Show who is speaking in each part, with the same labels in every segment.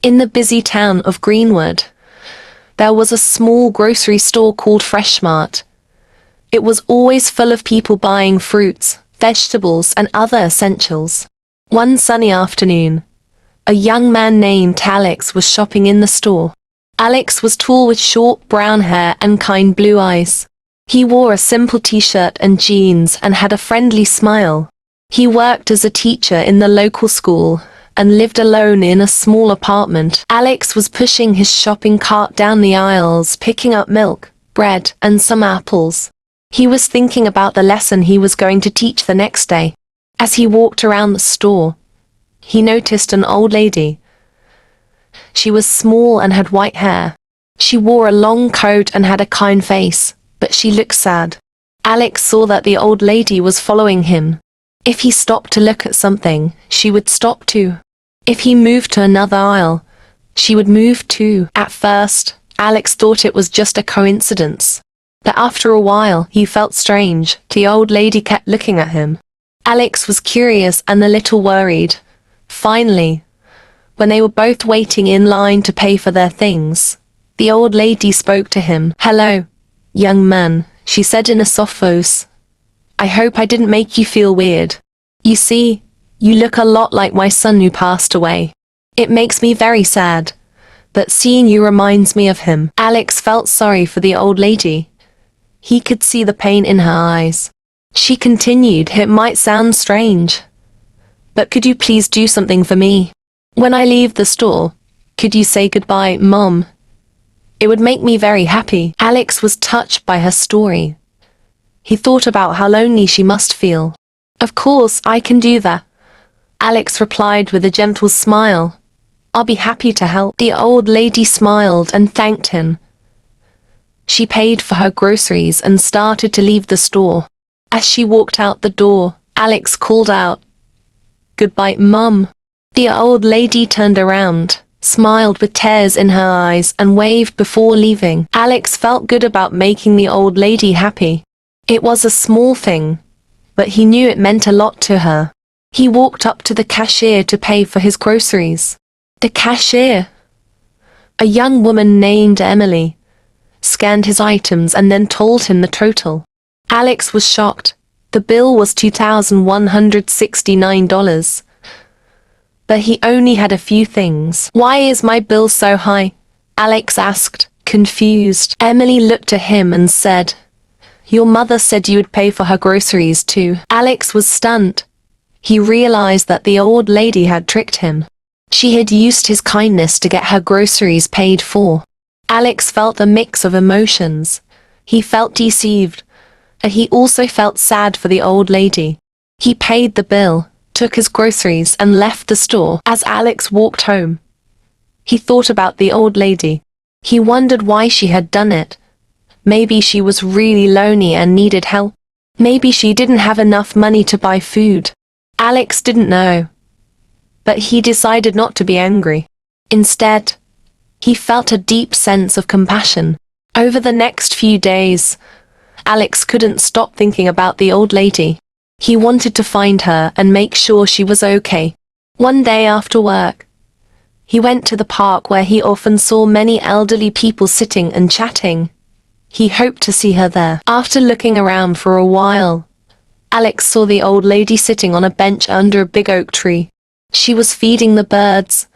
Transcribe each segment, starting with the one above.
Speaker 1: In the busy town of Greenwood, there was a small grocery store called Freshmart. It was always full of people buying fruits, vegetables, and other essentials. One sunny afternoon, a young man named Alex was shopping in the store. Alex was tall with short brown hair and kind blue eyes. He wore a simple t-shirt and jeans and had a friendly smile. He worked as a teacher in the local school and lived alone in a small apartment. Alex was pushing his shopping cart down the aisles, picking up milk, bread, and some apples. He was thinking about the lesson he was going to teach the next day. As he walked around the store, he noticed an old lady. She was small and had white hair. She wore a long coat and had a kind face, but she looked sad. Alex saw that the old lady was following him. If he stopped to look at something, she would stop too. If he moved to another aisle, she would move too. At first, Alex thought it was just a coincidence. But after a while, he felt strange. The old lady kept looking at him. Alex was curious and a little worried. Finally, when they were both waiting in line to pay for their things, the old lady spoke to him. "Hello, young man," she said in a soft voice. "I hope I didn't make you feel weird. You see, you look a lot like my son who passed away. It makes me very sad, but seeing you reminds me of him." Alex felt sorry for the old lady. He could see the pain in her eyes. She continued, "It might sound strange, but could you please do something for me? When I leave the store, could you say goodbye, Mom? It would make me very happy." Alex was touched by her story. He thought about how lonely she must feel. "Of course, I can do that," Alex replied with a gentle smile. "I'll be happy to help." The old lady smiled and thanked him. She paid for her groceries and started to leave the store. As she walked out the door, Alex called out, "Goodbye, Mum." The old lady turned around, smiled with tears in her eyes, and waved before leaving. Alex felt good about making the old lady happy. It was a small thing, but he knew it meant a lot to her. He walked up to the cashier to pay for his groceries. The cashier, a young woman named Emily, scanned his items and then told him the total. Alex was shocked. The bill was $2,169. But he only had a few things. "Why is my bill so high?" Alex asked, confused. Emily looked at him and said, "Your mother said you would pay for her groceries too." Alex was stunned. He realized that the old lady had tricked him. She had used his kindness to get her groceries paid for. Alex felt a mix of emotions. He felt deceived, and he also felt sad for the old lady. He paid the bill, took his groceries, and left the store. As Alex walked home, he thought about the old lady. He wondered why she had done it. Maybe she was really lonely and needed help. Maybe she didn't have enough money to buy food. Alex didn't know. But he decided not to be angry. Instead, he felt a deep sense of compassion. Over the next few days, Alex couldn't stop thinking about the old lady. He wanted to find her and make sure she was okay. One day after work, he went to the park where he often saw many elderly people sitting and chatting. He hoped to see her there. After looking around for a while, Alex saw the old lady sitting on a bench under a big oak tree. She was feeding the birds.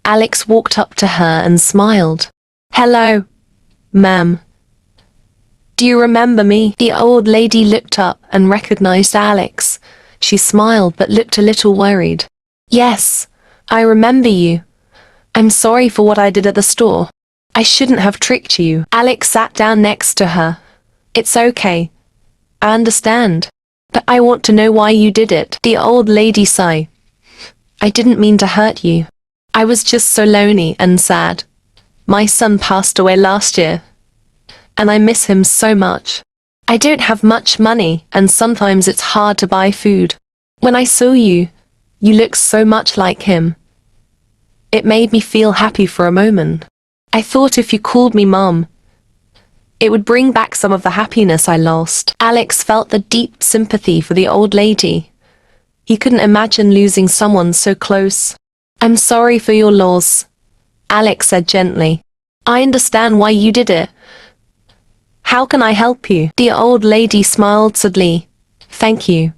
Speaker 1: Alex walked up to her and smiled. "Hello, ma'am. Do you remember me?" The old lady looked up and recognized Alex. She smiled but looked a little worried. "Yes, I remember you. I'm sorry for what I did at the store. I shouldn't have tricked you." Alex sat down next to her. "It's okay. I understand. But I want to know why you did it." The old lady sighed. "I didn't mean to hurt you. I was just so lonely and sad. My son passed away last year, and I miss him so much. I don't have much money, and sometimes it's hard to buy food. When I saw you, you looked so much like him. It made me feel happy for a moment. I thought if you called me Mom, it would bring back some of the happiness I lost." Alex felt the deep sympathy for the old lady. He couldn't imagine losing someone so close. "I'm sorry for your loss. Alex said gently. I understand why you did it. How can I help you? The old lady smiled sadly. Thank you,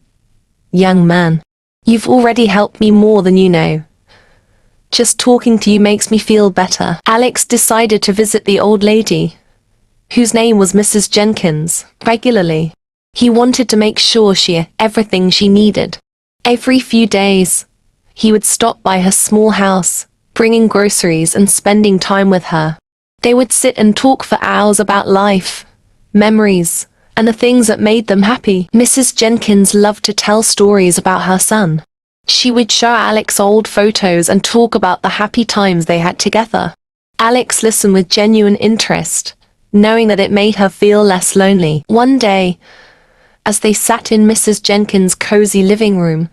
Speaker 1: young man. You've already helped me more than you know. Just talking to you makes me feel better. Alex decided to visit the old lady, whose name was Mrs. Jenkins, regularly. He wanted to make sure she had everything she needed. Every few days, he would stop by her small house, bringing groceries and spending time with her. They would sit and talk for hours about life, memories, and the things that made them happy. Mrs. Jenkins loved to tell stories about her son. She would show Alex old photos and talk about the happy times they had together. Alex listened with genuine interest, knowing that it made her feel less lonely. One day, as they sat in Mrs. Jenkins' cozy living room,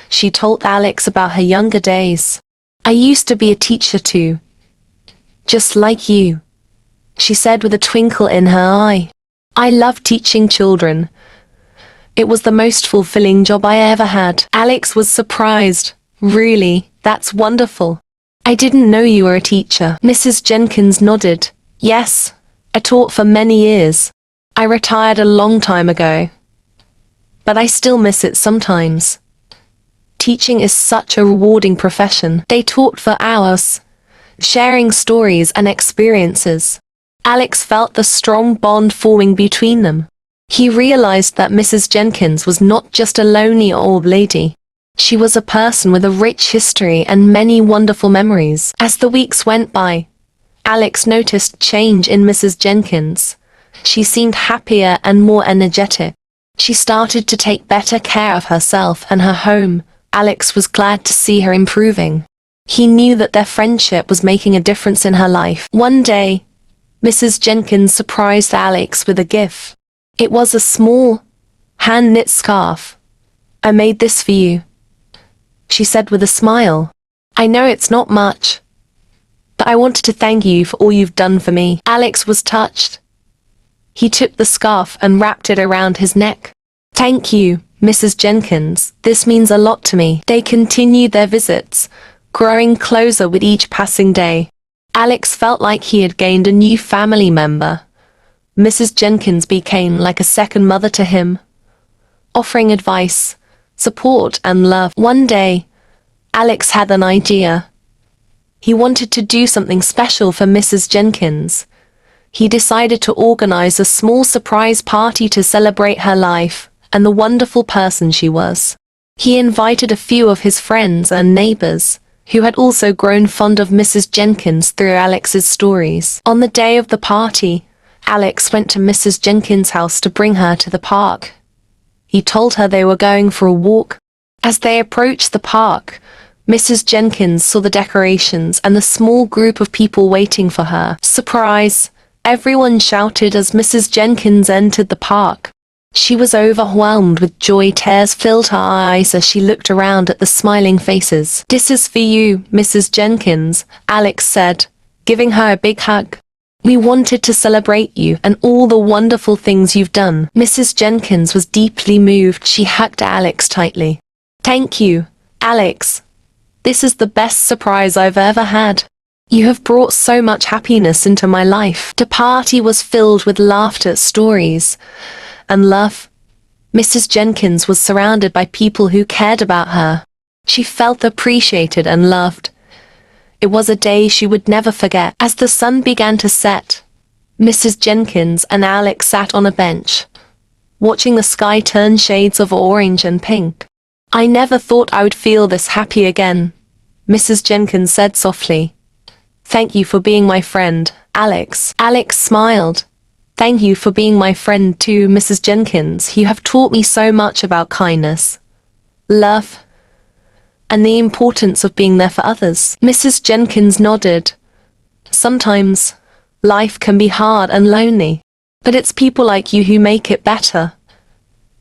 Speaker 1: she told Alex about her younger days. I used to be a teacher too, just like you, she said with a twinkle in her eye. I loved teaching children. It was the most fulfilling job I ever had. Alex was surprised. Really? That's wonderful. I didn't know you were a teacher. Mrs. Jenkins nodded. Yes, I taught for many years. I retired a long time ago, but I still miss it sometimes. Teaching is such a rewarding profession. They taught for hours, sharing stories and experiences. Alex felt the strong bond forming between them. He realized that Mrs. Jenkins was not just a lonely old lady. She was a person with a rich history and many wonderful memories. As the weeks went by, Alex noticed change in Mrs. Jenkins. She seemed happier and more energetic. She started to take better care of herself and her home. Alex was glad to see her improving. He knew that their friendship was making a difference in her life. One day, Mrs. Jenkins surprised Alex with a gift. It was a small, hand-knit scarf. I made this for you, she said with a smile. I know it's not much, but I wanted to thank you for all you've done for me. Alex was touched. He took the scarf and wrapped it around his neck. Thank you, Mrs. Jenkins. This means a lot to me. They continued their visits, growing closer with each passing day. Alex felt like he had gained a new family member. Mrs. Jenkins became like a second mother to him, offering advice, support, and love. One day, Alex had an idea. He wanted to do something special for Mrs. Jenkins. He decided to organize a small surprise party to celebrate her life and the wonderful person she was. He invited a few of his friends and neighbors, who had also grown fond of Mrs. Jenkins through Alex's stories. On the day of the party, Alex went to Mrs. Jenkins' house to bring her to the park. He told her they were going for a walk. As they approached the park, Mrs. Jenkins saw the decorations and the small group of people waiting for her. Surprise! Everyone shouted as Mrs. Jenkins entered the park. She was overwhelmed with joy. Tears filled her eyes as she looked around at the smiling faces. This is for you, Mrs. Jenkins, Alex said, giving her a big hug. We wanted to celebrate you and all the wonderful things you've done. Mrs. Jenkins was deeply moved. She hugged Alex tightly. Thank you, Alex. This is the best surprise I've ever had. You have brought so much happiness into my life. The party was filled with laughter, stories, and love. Mrs. Jenkins was surrounded by people who cared about her. She felt appreciated and loved. It was a day she would never forget. As the sun began to set, Mrs. Jenkins and Alex sat on a bench, watching the sky turn shades of orange and pink. I never thought I would feel this happy again, Mrs. Jenkins said softly. Thank you for being my friend, Alex. Alex smiled. Thank you for being my friend too, Mrs. Jenkins. You have taught me so much about kindness, love, and the importance of being there for others. Mrs. Jenkins nodded. Sometimes, life can be hard and lonely, but it's people like you who make it better.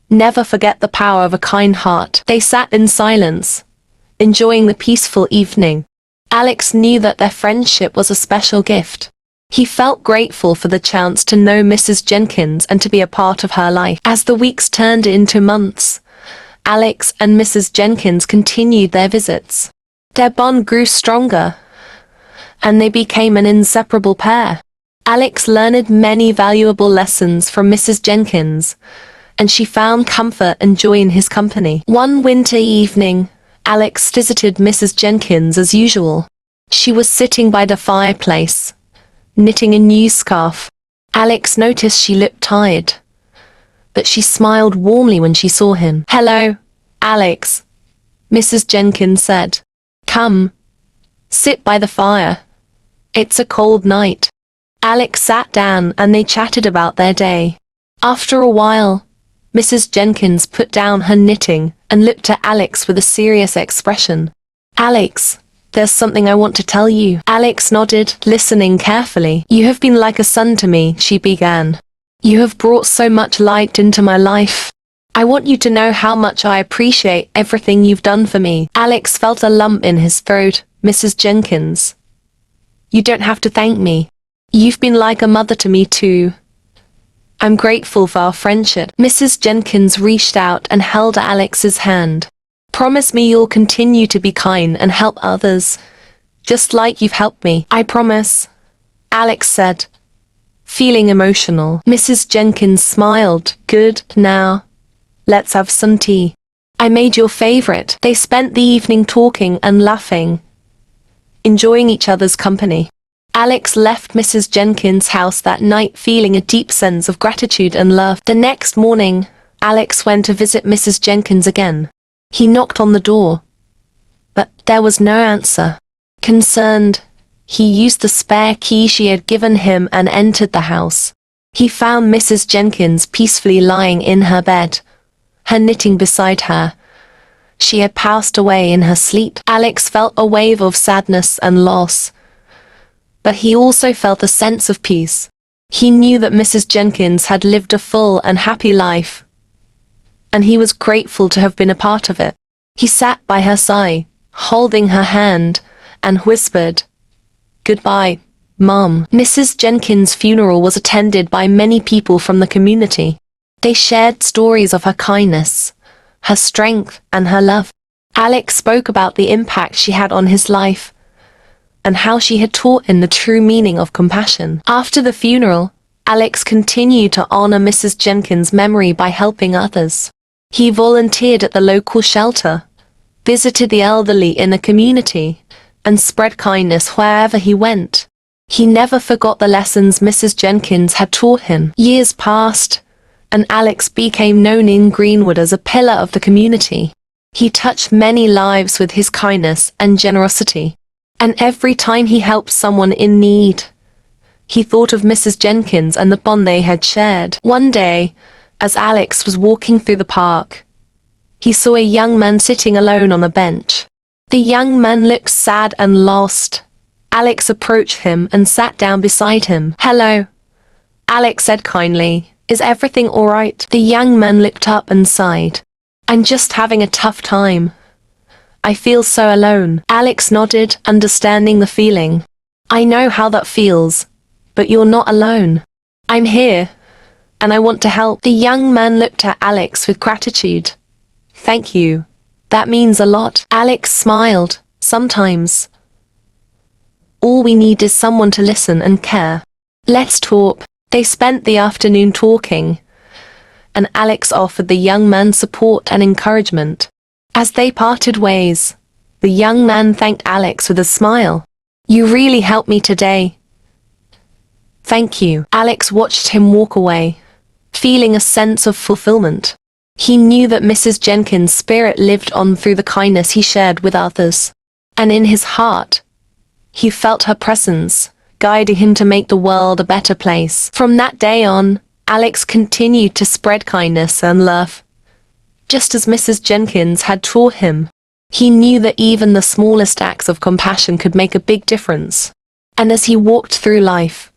Speaker 1: Never forget the power of a kind heart. They sat in silence, enjoying the peaceful evening. Alex knew that their friendship was a special gift. He felt grateful for the chance to know Mrs. Jenkins and to be a part of her life. As the weeks turned into months, Alex and Mrs. Jenkins continued their visits. Their bond grew stronger, and they became an inseparable pair. Alex learned many valuable lessons from Mrs. Jenkins, and she found comfort and joy in his company. One winter evening, Alex visited Mrs. Jenkins as usual. She was sitting by the fireplace, knitting a new scarf. Alex noticed she looked tired, but she smiled warmly when she saw him. "Hello, Alex," Mrs. Jenkins said. "Come, sit by the fire. It's a cold night." Alex sat down and they chatted about their day. After a while, Mrs. Jenkins put down her knitting and looked at Alex with a serious expression. "Alex, there's something I want to tell you." Alex nodded, listening carefully. "You have been like a son to me," she began. "You have brought so much light into my life. I want you to know how much I appreciate everything you've done for me." Alex felt a lump in his throat. "Mrs. Jenkins, you don't have to thank me. You've been like a mother to me too. I'm grateful for our friendship." Mrs. Jenkins reached out and held Alex's hand. "Promise me you'll continue to be kind and help others, just like you've helped me." "I promise," Alex said, feeling emotional. Mrs. Jenkins smiled. "Good, now, let's have some tea. I made your favorite." They spent the evening talking and laughing, enjoying each other's company. Alex left Mrs. Jenkins' house that night feeling a deep sense of gratitude and love. The next morning, Alex went to visit Mrs. Jenkins again. He knocked on the door, but there was no answer. Concerned, he used the spare key she had given him and entered the house. He found Mrs. Jenkins peacefully lying in her bed, her knitting beside her. She had passed away in her sleep. Alex felt a wave of sadness and loss, but he also felt a sense of peace. He knew that Mrs. Jenkins had lived a full and happy life, and he was grateful to have been a part of it. He sat by her side, holding her hand, and whispered, "Goodbye, Mom." Mrs. Jenkins' funeral was attended by many people from the community. They shared stories of her kindness, her strength, and her love. Alex spoke about the impact she had on his life, and how she had taught him the true meaning of compassion. After the funeral, Alex continued to honor Mrs. Jenkins' memory by helping others. He volunteered at the local shelter, visited the elderly in the community, and spread kindness wherever he went. He never forgot the lessons Mrs. Jenkins had taught him. Years passed, and Alex became known in Greenwood as a pillar of the community. He touched many lives with his kindness and generosity, and every time he helped someone in need, he thought of Mrs. Jenkins and the bond they had shared. One day, as Alex was walking through the park, he saw a young man sitting alone on a bench. The young man looked sad and lost. Alex approached him and sat down beside him. "Hello," Alex said kindly. "Is everything all right?" The young man looked up and sighed. "I'm just having a tough time. I feel so alone." Alex nodded, understanding the feeling. "I know how that feels, but you're not alone. I'm here, and I want to help." The young man looked at Alex with gratitude. "Thank you. That means a lot." Alex smiled. "Sometimes all we need is someone to listen and care. Let's talk." They spent the afternoon talking, and Alex offered the young man support and encouragement. As they parted ways, the young man thanked Alex with a smile. "You really helped me today." "Thank you." Alex watched him walk away, feeling a sense of fulfillment. He knew that Mrs. Jenkins' spirit lived on through the kindness he shared with others, and in his heart, he felt her presence, guiding him to make the world a better place. From that day on, Alex continued to spread kindness and love, just as Mrs. Jenkins had taught him. He knew that even the smallest acts of compassion could make a big difference, and as he walked through life,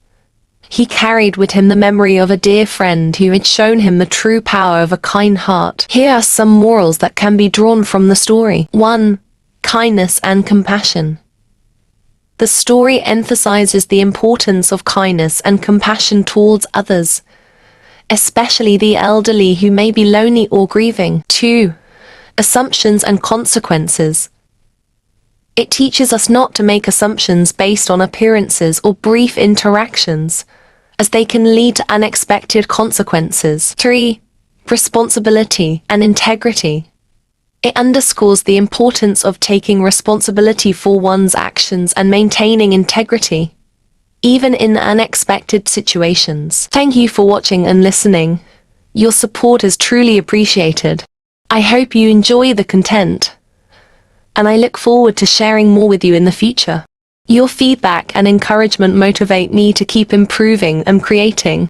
Speaker 1: he carried with him the memory of a dear friend who had shown him the true power of a kind heart. Here are some morals that can be drawn from the story. 1. Kindness and compassion. The story emphasizes the importance of kindness and compassion towards others, especially the elderly who may be lonely or grieving. 2. Assumptions and consequences. It teaches us not to make assumptions based on appearances or brief interactions, as they can lead to unexpected consequences. 3. Responsibility and integrity. It underscores the importance of taking responsibility for one's actions and maintaining integrity, even in unexpected situations. Thank you for watching and listening. Your support is truly appreciated. I hope you enjoy the content, and I look forward to sharing more with you in the future. Your feedback and encouragement motivate me to keep improving and creating.